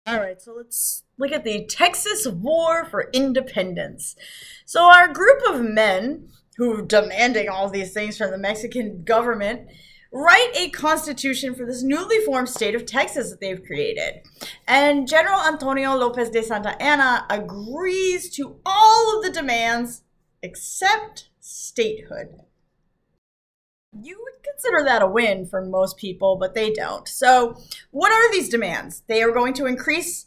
All right, so let's look at the Texas War for Independence. So, our group of men who are demanding all these things from the Mexican government write a constitution for this newly formed state of Texas that they've created. And General Antonio Lopez de Santa Anna agrees to all of the demands except statehood. You would consider that a win for most people, but they don't. So, what are these demands? They are going to increase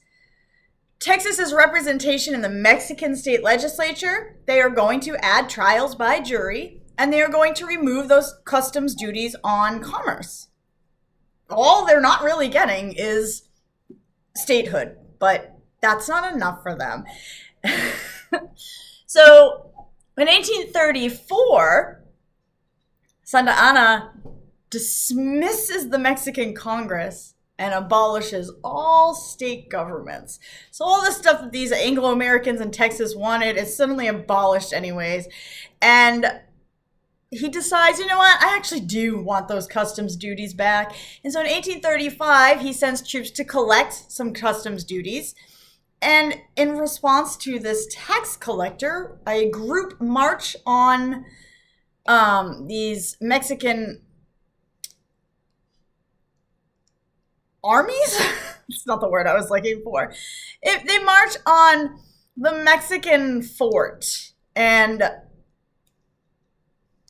Texas's representation in the Mexican state legislature. They are going to add trials by jury, and they are going to remove those customs duties on commerce. All they're not really getting is statehood, but that's not enough for them. So, in 1834, Santa Anna dismisses the Mexican Congress and abolishes all state governments. So all the stuff that these Anglo-Americans in Texas wanted is suddenly abolished anyways. And he decides, you know what, I actually do want those customs duties back. And so in 1835, he sends troops to collect some customs duties. And in response to this tax collector, a group march on these Mexican armies. It's not the word I was looking for. They march on the Mexican fort, and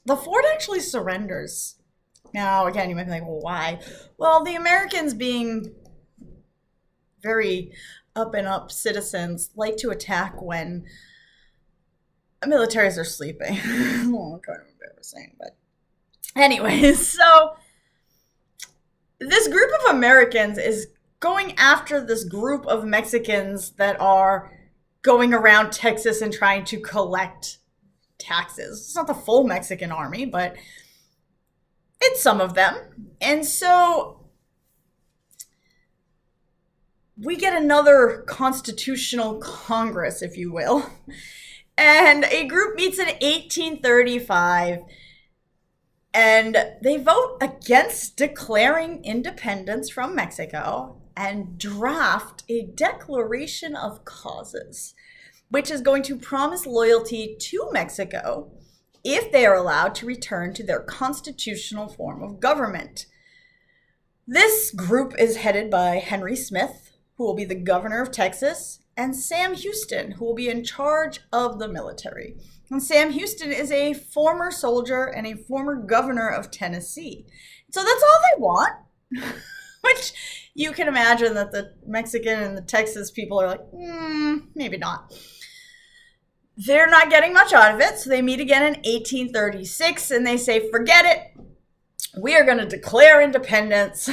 the fort actually surrenders. Now, again, you might be like, well, why? Well, the Americans, being very up and up citizens, like to attack when militaries are sleeping. I don't know what I was saying, but anyways, so this group of Americans is going after this group of Mexicans that are going around Texas and trying to collect taxes. It's not the full Mexican army, but it's some of them. And so we get another constitutional Congress, if you will. And a group meets in 1835, and they vote against declaring independence from Mexico and draft a declaration of causes, which is going to promise loyalty to Mexico if they are allowed to return to their constitutional form of government. This group is headed by Henry Smith, who will be the governor of Texas, and Sam Houston, who will be in charge of the military. And Sam Houston is a former soldier and a former governor of Tennessee. So that's all they want, which you can imagine that the Mexican and the Texas people are like, maybe not. They're not getting much out of it, so they meet again in 1836, and they say, forget it. We are going to declare independence.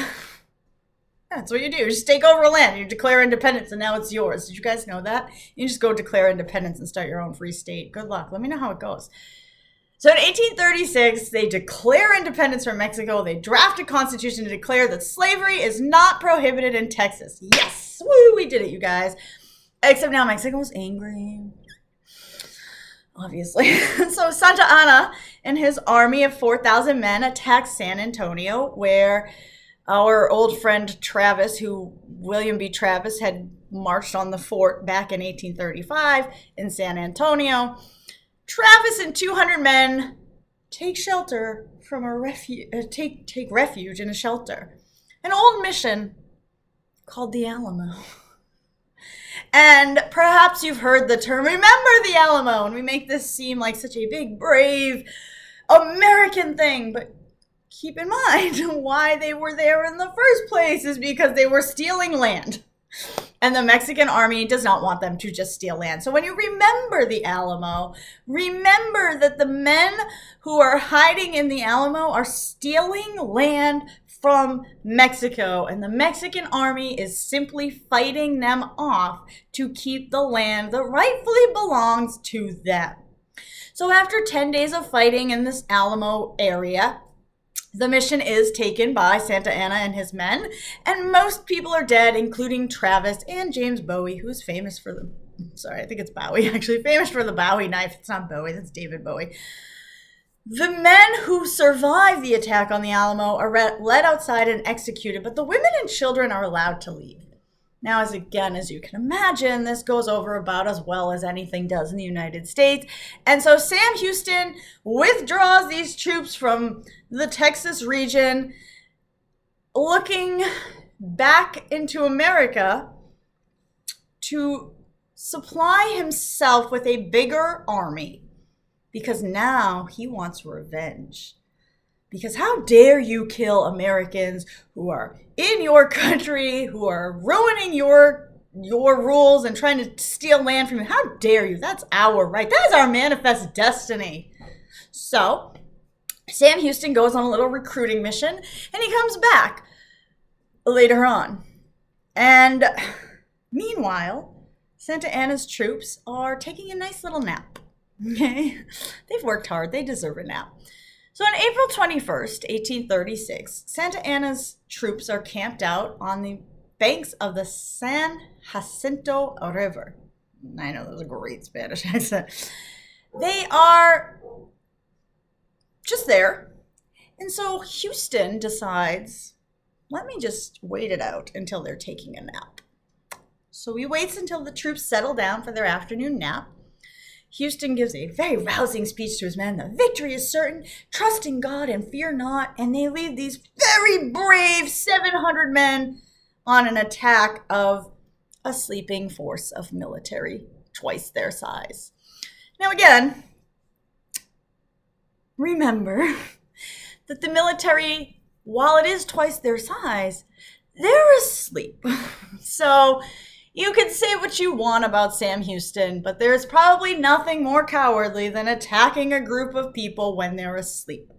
That's what you do. You just take over land. You declare independence, and now it's yours. Did you guys know that? You just go declare independence and start your own free state. Good luck. Let me know how it goes. So in 1836, they declare independence from Mexico. They draft a constitution to declare that slavery is not prohibited in Texas. Yes! Woo! We did it, you guys. Except now Mexico's angry. Obviously. So Santa Anna and his army of 4,000 men attack San Antonio, where our old friend Travis, who William B. Travis had marched on the fort back in 1835 in San Antonio. Travis and 200 men take shelter from take refuge in a shelter, an old mission called the Alamo. And perhaps you've heard the term, remember the Alamo, and we make this seem like such a big, brave American thing, but keep in mind why they were there in the first place is because they were stealing land. And the Mexican army does not want them to just steal land. So when you remember the Alamo, remember that the men who are hiding in the Alamo are stealing land from Mexico. And the Mexican army is simply fighting them off to keep the land that rightfully belongs to them. So after 10 days of fighting in this Alamo area, the mission is taken by Santa Anna and his men, and most people are dead, including Travis and James Bowie, who's famous for I think it's Bowie, actually, famous for the Bowie knife. It's not Bowie, that's David Bowie. The men who survive the attack on the Alamo are led outside and executed, but the women and children are allowed to leave. Now, as you can imagine, this goes over about as well as anything does in the United States. And so Sam Houston withdraws these troops from the Texas region, looking back into America to supply himself with a bigger army, because now he wants revenge. Because how dare you kill Americans who are in your country, who are ruining your rules and trying to steal land from you? How dare you? That's our right. That is our manifest destiny. So Sam Houston goes on a little recruiting mission, and he comes back later on. And meanwhile, Santa Anna's troops are taking a nice little nap. Okay? They've worked hard. They deserve a nap. So on April 21st, 1836, Santa Anna's troops are camped out on the banks of the San Jacinto River. I know that was a great Spanish accent. They are just there. And so Houston decides, let me just wait it out until they're taking a nap. So he waits until the troops settle down for their afternoon nap. Houston gives a very rousing speech to his men. The victory is certain. Trust in God and fear not. And they lead these very brave 700 men on an attack of a sleeping force of military twice their size. Now again, remember that the military, while it is twice their size, they're asleep. So you can say what you want about Sam Houston, but there's probably nothing more cowardly than attacking a group of people when they're asleep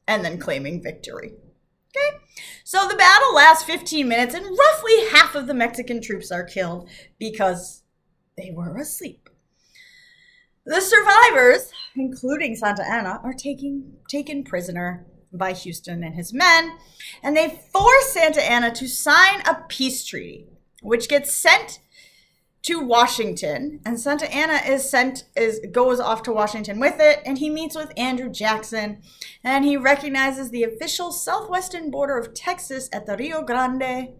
and then claiming victory. Okay? So the battle lasts 15 minutes, and roughly half of the Mexican troops are killed because they were asleep. The survivors, including Santa Anna, are taken prisoner by Houston and his men, and they force Santa Anna to sign a peace treaty, which gets sent to Washington, and Santa Anna goes off to Washington with it, and he meets with Andrew Jackson, and he recognizes the official southwestern border of Texas at the Rio Grande.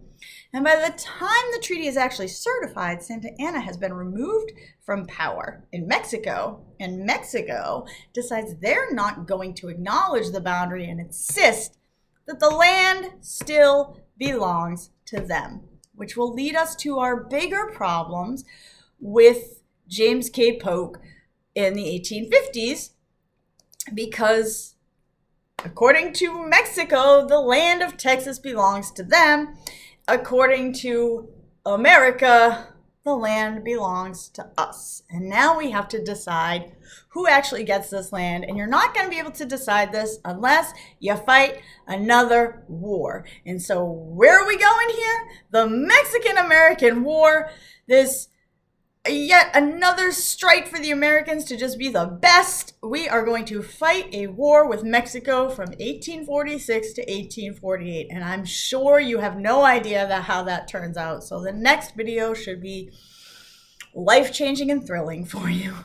And by the time the treaty is actually certified, Santa Anna has been removed from power in Mexico, and Mexico decides they're not going to acknowledge the boundary and insist that the land still belongs to them, which will lead us to our bigger problems with James K. Polk in the 1850s, because according to Mexico, the land of Texas belongs to them. According to America, the land belongs to us. And now we have to decide who actually gets this land. And you're not going to be able to decide this unless you fight another war. And so where are we going here? The Mexican-American War. This yet another strike for the Americans to just be the best. We are going to fight a war with Mexico from 1846 to 1848. And I'm sure you have no idea how that turns out. So the next video should be life-changing and thrilling for you.